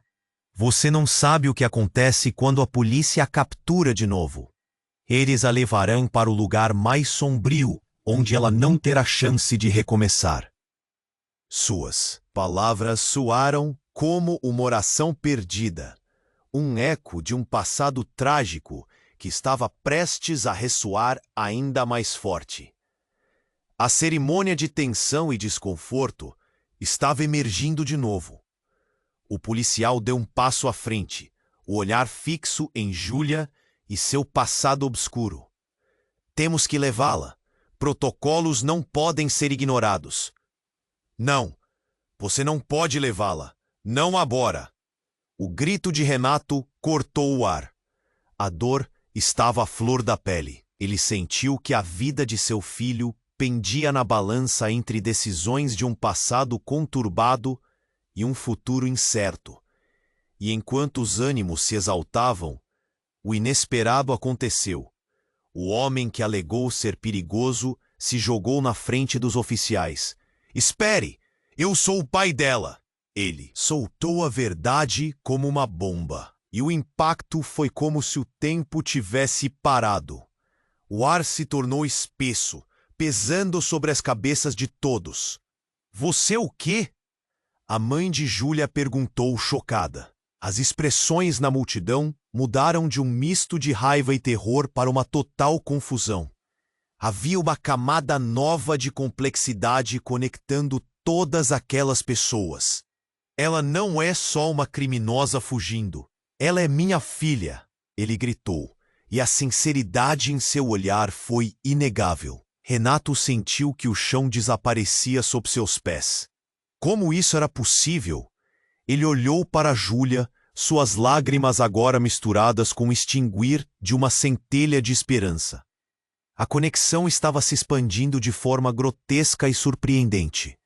Você não sabe o que acontece quando a polícia a captura de novo. Eles a levarão para o lugar mais sombrio, onde ela não terá chance de recomeçar. Suas palavras soaram como uma oração perdida, um eco de um passado trágico que estava prestes a ressoar ainda mais forte. A cerimônia de tensão e desconforto estava emergindo de novo. O policial deu um passo à frente, o olhar fixo em Júlia e seu passado obscuro. Temos que levá-la. Protocolos não podem ser ignorados. Não, você não pode levá-la. Não agora. O grito de Renato cortou o ar. A dor estava à flor da pele. Ele sentiu que a vida de seu filho pendia na balança entre decisões de um passado conturbado e um futuro incerto. E enquanto os ânimos se exaltavam, o inesperado aconteceu. O homem que alegou ser perigoso se jogou na frente dos oficiais. Espere! Eu sou o pai dela! Ele soltou a verdade como uma bomba, e o impacto foi como se o tempo tivesse parado. O ar se tornou espesso, pesando sobre as cabeças de todos. Você o quê? A mãe de Júlia perguntou chocada. As expressões na multidão mudaram de um misto de raiva e terror para uma total confusão. Havia uma camada nova de complexidade conectando todas aquelas pessoas. Ela não é só uma criminosa fugindo. Ela é minha filha, ele gritou, e a sinceridade em seu olhar foi inegável. Renato sentiu que o chão desaparecia sob seus pés. Como isso era possível? Ele olhou para Júlia, suas lágrimas agora misturadas com o extinguir de uma centelha de esperança. A conexão estava se expandindo de forma grotesca e surpreendente.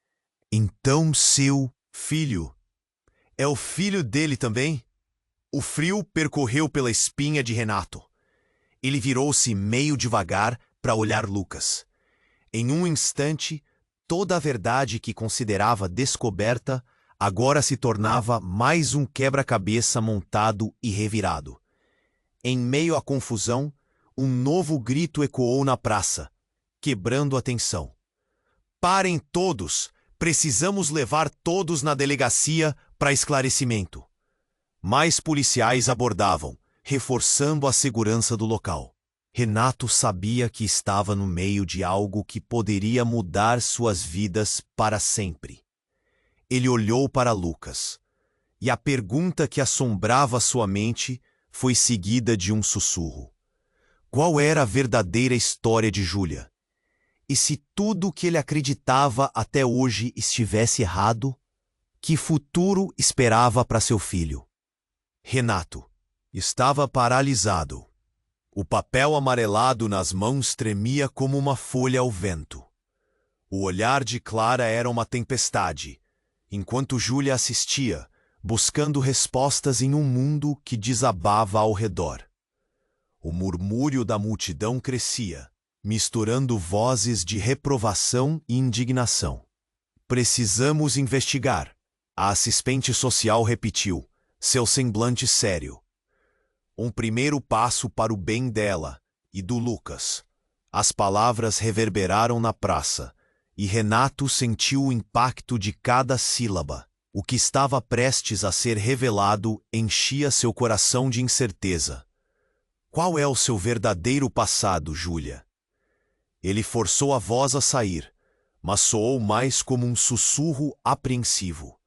Então seu filho... É o filho dele também? O frio percorreu pela espinha de Renato. Ele virou-se meio devagar para olhar Lucas. Em um instante, toda a verdade que considerava descoberta agora se tornava mais um quebra-cabeça montado e revirado. Em meio à confusão, um novo grito ecoou na praça, quebrando a tensão. Parem todos! Precisamos levar todos na delegacia para esclarecimento. Mais policiais abordavam, reforçando a segurança do local. Renato sabia que estava no meio de algo que poderia mudar suas vidas para sempre. Ele olhou para Lucas, e a pergunta que assombrava sua mente foi seguida de um sussurro. Qual era a verdadeira história de Júlia? E se tudo o que ele acreditava até hoje estivesse errado, que futuro esperava para seu filho? Renato estava paralisado. O papel amarelado nas mãos tremia como uma folha ao vento. O olhar de Clara era uma tempestade, enquanto Júlia assistia, buscando respostas em um mundo que desabava ao redor. O murmúrio da multidão crescia, misturando vozes de reprovação e indignação. Precisamos investigar, a assistente social repetiu, seu semblante sério. Um primeiro passo para o bem dela e do Lucas. As palavras reverberaram na praça, e Renato sentiu o impacto de cada sílaba. O que estava prestes a ser revelado enchia seu coração de incerteza. Qual é o seu verdadeiro passado, Júlia? Ele forçou a voz a sair, mas soou mais como um sussurro apreensivo.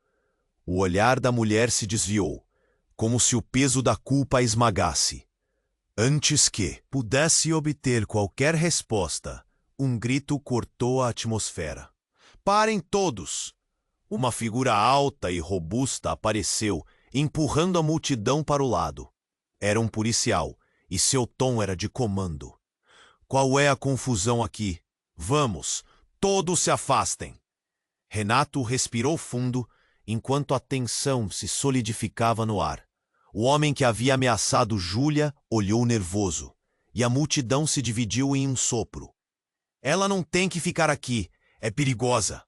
O olhar da mulher se desviou, como se o peso da culpa a esmagasse. Antes que pudesse obter qualquer resposta, um grito cortou a atmosfera. Parem todos! Uma figura alta e robusta apareceu, empurrando a multidão para o lado. Era um policial, e seu tom era de comando. Qual é a confusão aqui? Vamos, todos se afastem! Renato respirou fundo, enquanto a tensão se solidificava no ar. O homem que havia ameaçado Júlia olhou nervoso, e a multidão se dividiu em um sopro. Ela não tem que ficar aqui, é perigosa.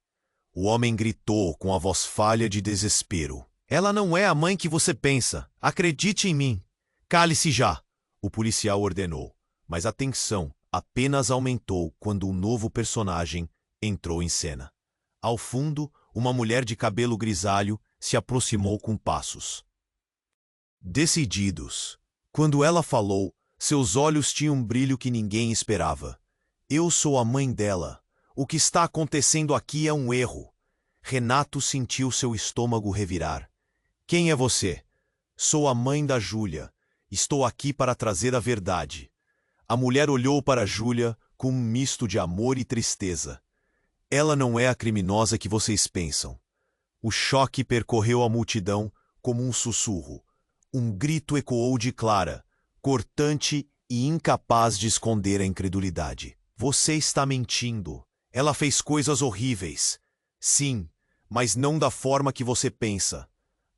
O homem gritou com a voz falha de desespero. Ela não é a mãe que você pensa, acredite em mim. Cale-se já, o policial ordenou, mas a tensão apenas aumentou quando um novo personagem entrou em cena. Ao fundo, uma mulher de cabelo grisalho se aproximou com passos decididos. Quando ela falou, seus olhos tinham um brilho que ninguém esperava. Eu sou a mãe dela. O que está acontecendo aqui é um erro. Renato sentiu seu estômago revirar. Quem é você? Sou a mãe da Júlia. Estou aqui para trazer a verdade. A mulher olhou para Júlia com um misto de amor e tristeza. Ela não é a criminosa que vocês pensam. O choque percorreu a multidão como um sussurro. Um grito ecoou de Clara, cortante e incapaz de esconder a incredulidade. Você está mentindo. Ela fez coisas horríveis. Sim, mas não da forma que você pensa.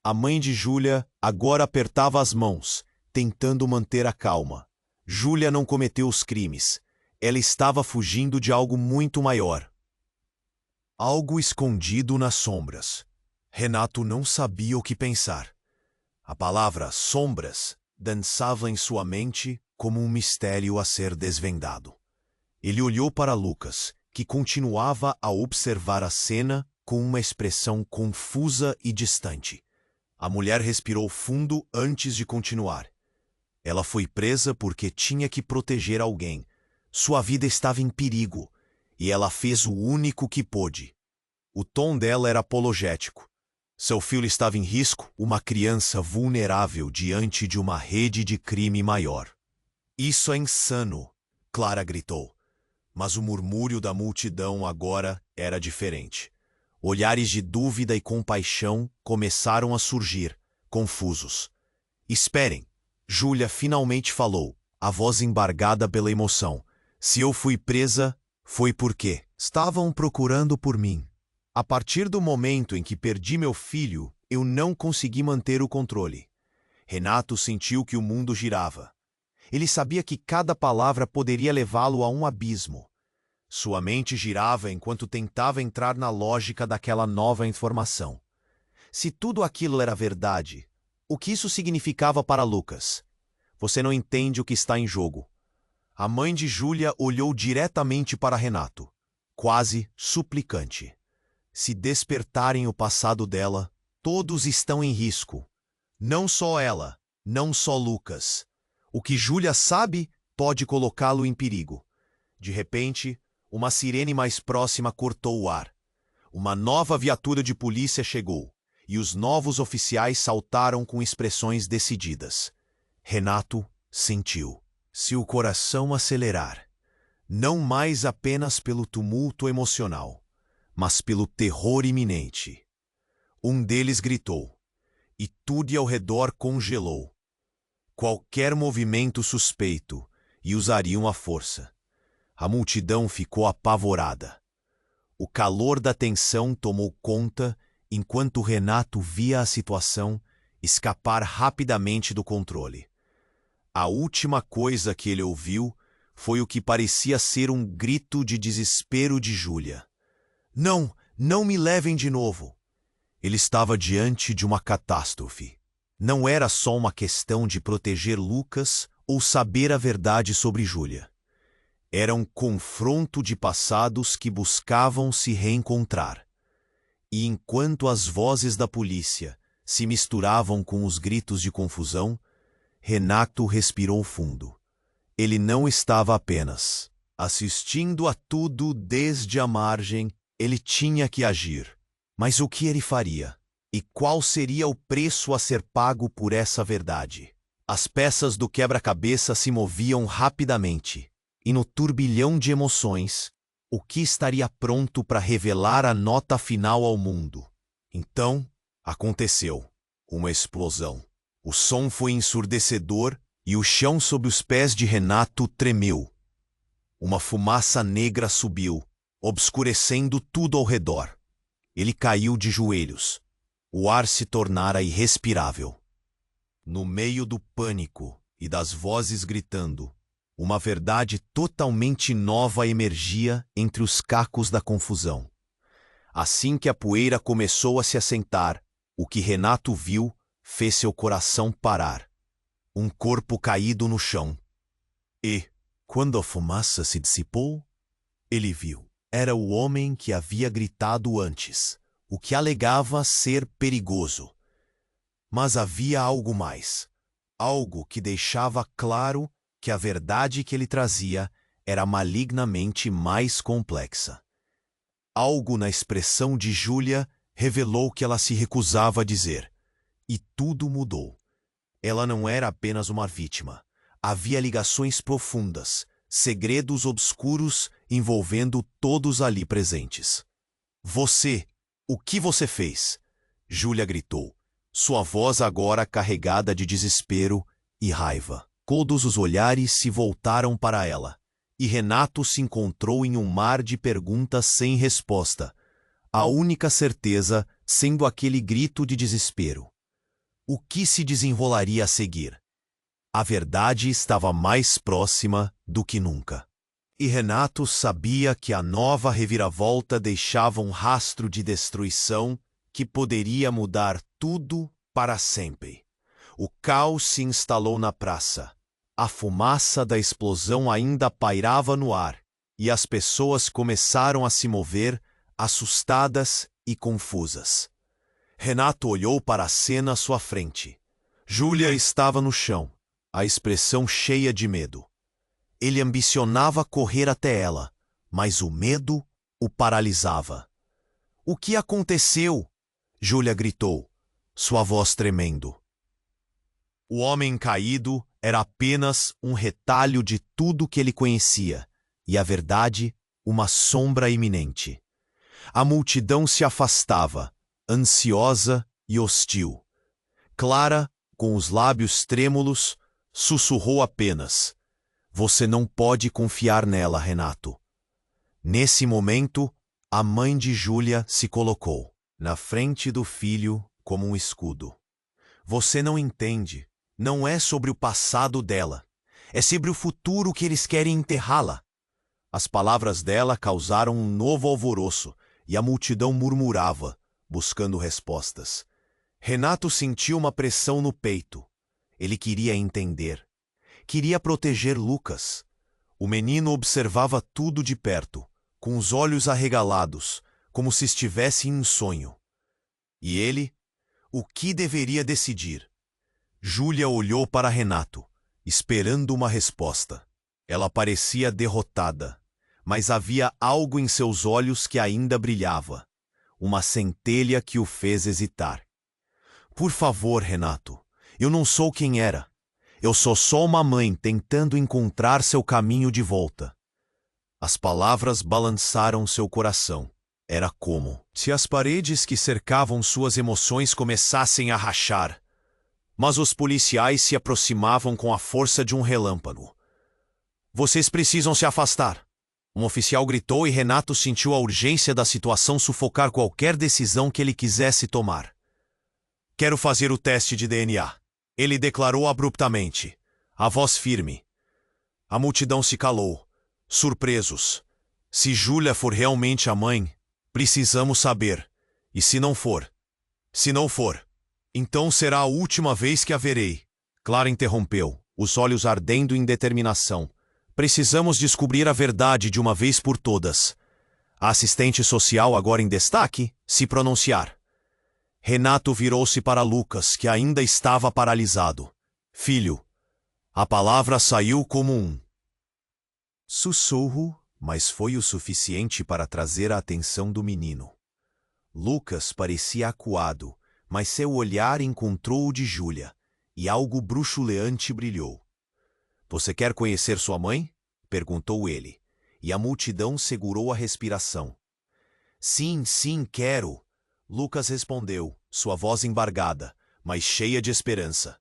A mãe de Júlia agora apertava as mãos, tentando manter a calma. Júlia não cometeu os crimes. Ela estava fugindo de algo muito maior. Algo escondido nas sombras. Renato não sabia o que pensar. A palavra sombras dançava em sua mente como um mistério a ser desvendado. Ele olhou para Lucas, que continuava a observar a cena com uma expressão confusa e distante. A mulher respirou fundo antes de continuar. Ela foi presa porque tinha que proteger alguém. Sua vida estava em perigo, e ela fez o único que pôde. O tom dela era apologético. Seu filho estava em risco, uma criança vulnerável diante de uma rede de crime maior. Isso é insano, Clara gritou. Mas o murmúrio da multidão agora era diferente. Olhares de dúvida e compaixão começaram a surgir, confusos. Esperem, Júlia finalmente falou, a voz embargada pela emoção. Se eu fui presa, foi porque estavam procurando por mim. A partir do momento em que perdi meu filho, eu não consegui manter o controle. Renato sentiu que o mundo girava. Ele sabia que cada palavra poderia levá-lo a um abismo. Sua mente girava enquanto tentava entrar na lógica daquela nova informação. Se tudo aquilo era verdade, o que isso significava para Lucas? Você não entende o que está em jogo. A mãe de Júlia olhou diretamente para Renato, quase suplicante. Se despertarem o passado dela, todos estão em risco. Não só ela, não só Lucas. O que Júlia sabe pode colocá-lo em perigo. De repente, uma sirene mais próxima cortou o ar. Uma nova viatura de polícia chegou, e os novos oficiais saltaram com expressões decididas. Renato sentiu seu coração acelerar, não mais apenas pelo tumulto emocional, mas pelo terror iminente. Um deles gritou, e tudo ao redor congelou. Qualquer movimento suspeito, e usariam a força. A multidão ficou apavorada. O calor da tensão tomou conta enquanto Renato via a situação escapar rapidamente do controle. A última coisa que ele ouviu foi o que parecia ser um grito de desespero de Júlia. Não, não me levem de novo. Ele estava diante de uma catástrofe. Não era só uma questão de proteger Lucas ou saber a verdade sobre Júlia. Era um confronto de passados que buscavam se reencontrar. E enquanto as vozes da polícia se misturavam com os gritos de confusão, Renato respirou fundo. Ele não estava apenas assistindo a tudo desde a margem, ele tinha que agir. Mas o que ele faria? E qual seria o preço a ser pago por essa verdade? As peças do quebra-cabeça se moviam rapidamente, e no turbilhão de emoções, o que estaria pronto para revelar a nota final ao mundo? Então, aconteceu. Uma explosão. O som foi ensurdecedor e o chão sob os pés de Renato tremeu. Uma fumaça negra subiu, obscurecendo tudo ao redor. Ele caiu de joelhos. O ar se tornara irrespirável. No meio do pânico e das vozes gritando, uma verdade totalmente nova emergia entre os cacos da confusão. Assim que a poeira começou a se assentar, o que Renato viu fez seu coração parar. Um corpo caído no chão. E, quando a fumaça se dissipou, ele viu. Era o homem que havia gritado antes, o que alegava ser perigoso. Mas havia algo mais. Algo que deixava claro que a verdade que ele trazia era malignamente mais complexa. Algo na expressão de Júlia revelou que ela se recusava a dizer. E tudo mudou. Ela não era apenas uma vítima. Havia ligações profundas, segredos obscuros envolvendo todos ali presentes. Você, o que você fez? Júlia gritou, sua voz agora carregada de desespero e raiva. Todos os olhares se voltaram para ela, e Renato se encontrou em um mar de perguntas sem resposta, a única certeza sendo aquele grito de desespero. O que se desenrolaria a seguir? A verdade estava mais próxima do que nunca. E Renato sabia que a nova reviravolta deixava um rastro de destruição que poderia mudar tudo para sempre. O caos se instalou na praça. A fumaça da explosão ainda pairava no ar, e as pessoas começaram a se mover, assustadas e confusas. Renato olhou para a cena à sua frente. Júlia estava no chão, a expressão cheia de medo. Ele ambicionava correr até ela, mas o medo o paralisava. O que aconteceu? Júlia gritou, sua voz tremendo. O homem caído era apenas um retalho de tudo que ele conhecia, e a verdade, uma sombra iminente. A multidão se afastava, ansiosa e hostil. Clara, com os lábios trêmulos, sussurrou apenas: Você não pode confiar nela, Renato. Nesse momento, a mãe de Júlia se colocou na frente do filho como um escudo. Você não entende. Não é sobre o passado dela. É sobre o futuro que eles querem enterrá-la. As palavras dela causaram um novo alvoroço e a multidão murmurava, buscando respostas. Renato sentiu uma pressão no peito. Ele queria entender. Queria proteger Lucas. O menino observava tudo de perto, com os olhos arregalados, como se estivesse em um sonho. E ele? O que deveria decidir? Júlia olhou para Renato, esperando uma resposta. Ela parecia derrotada, mas havia algo em seus olhos que ainda brilhava. Uma centelha que o fez hesitar. Por favor, Renato, eu não sou quem era. Eu sou só uma mãe tentando encontrar seu caminho de volta. As palavras balançaram seu coração. Era como se as paredes que cercavam suas emoções começassem a rachar. Mas os policiais se aproximavam com a força de um relâmpago. Vocês precisam se afastar. Um oficial gritou e Renato sentiu a urgência da situação sufocar qualquer decisão que ele quisesse tomar. Quero fazer o teste de DNA. Ele declarou abruptamente, a voz firme. A multidão se calou, surpresos. Se Júlia for realmente a mãe, precisamos saber. E se não for? Se não for, então será a última vez que a verei. Clara interrompeu, os olhos ardendo em determinação. Precisamos descobrir a verdade de uma vez por todas. A assistente social, agora em destaque, se pronunciar. Renato virou-se para Lucas, que ainda estava paralisado. Filho, a palavra saiu como um sussurro, mas foi o suficiente para trazer a atenção do menino. Lucas parecia acuado, mas seu olhar encontrou o de Júlia, e algo bruxuleante brilhou. Você quer conhecer sua mãe? Perguntou ele, e a multidão segurou a respiração. Sim, quero. Lucas respondeu, sua voz embargada, mas cheia de esperança.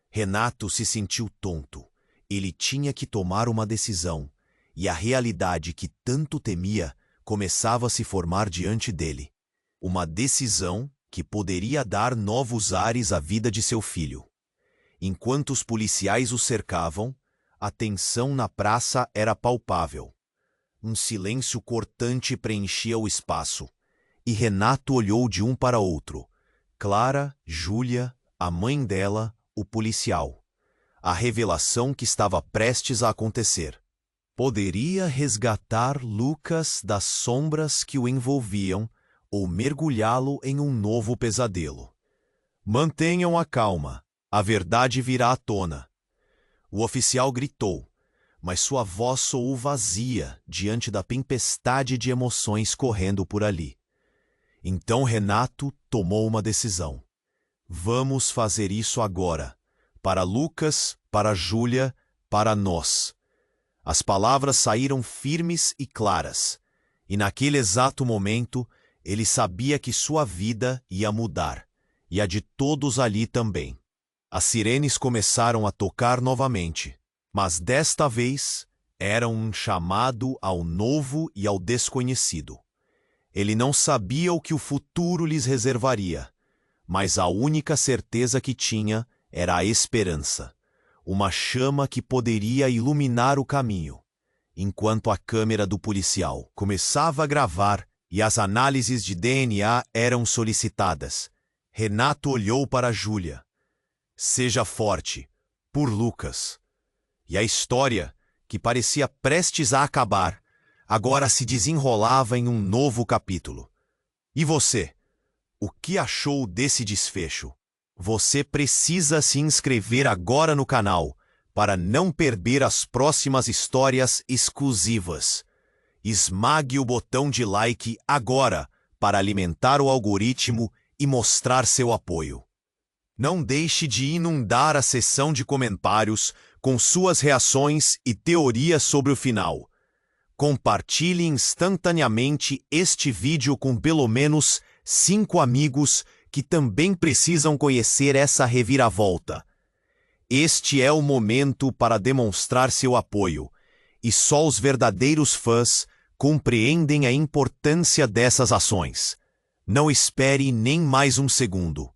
Renato se sentiu tonto. Ele tinha que tomar uma decisão, e a realidade que tanto temia começava a se formar diante dele. Uma decisão que poderia dar novos ares à vida de seu filho. Enquanto os policiais o cercavam, a tensão na praça era palpável. Um silêncio cortante preenchia o espaço. E Renato olhou de um para outro. Clara, Júlia, a mãe dela, o policial. A revelação que estava prestes a acontecer. Poderia resgatar Lucas das sombras que o envolviam ou mergulhá-lo em um novo pesadelo. Mantenham a calma. A verdade virá à tona. O oficial gritou, mas sua voz soou vazia diante da tempestade de emoções correndo por ali. Então Renato tomou uma decisão. Vamos fazer isso agora. Para Lucas, para Júlia, para nós. As palavras saíram firmes e claras. E naquele exato momento, ele sabia que sua vida ia mudar. E a de todos ali também. As sirenes começaram a tocar novamente. Mas desta vez, eram um chamado ao novo e ao desconhecido. Ele não sabia o que o futuro lhes reservaria, mas a única certeza que tinha era a esperança, uma chama que poderia iluminar o caminho. Enquanto a câmera do policial começava a gravar e as análises de DNA eram solicitadas, Renato olhou para Júlia. Seja forte, por Lucas. E a história, que parecia prestes a acabar, agora se desenrolava em um novo capítulo. E você? O que achou desse desfecho? Você precisa se inscrever agora no canal para não perder as próximas histórias exclusivas. Esmague o botão de like agora para alimentar o algoritmo e mostrar seu apoio. Não deixe de inundar a seção de comentários com suas reações e teorias sobre o final. Compartilhe instantaneamente este vídeo com pelo menos 5 amigos que também precisam conhecer essa reviravolta. Este é o momento para demonstrar seu apoio, e só os verdadeiros fãs compreendem a importância dessas ações. Não espere nem mais um segundo.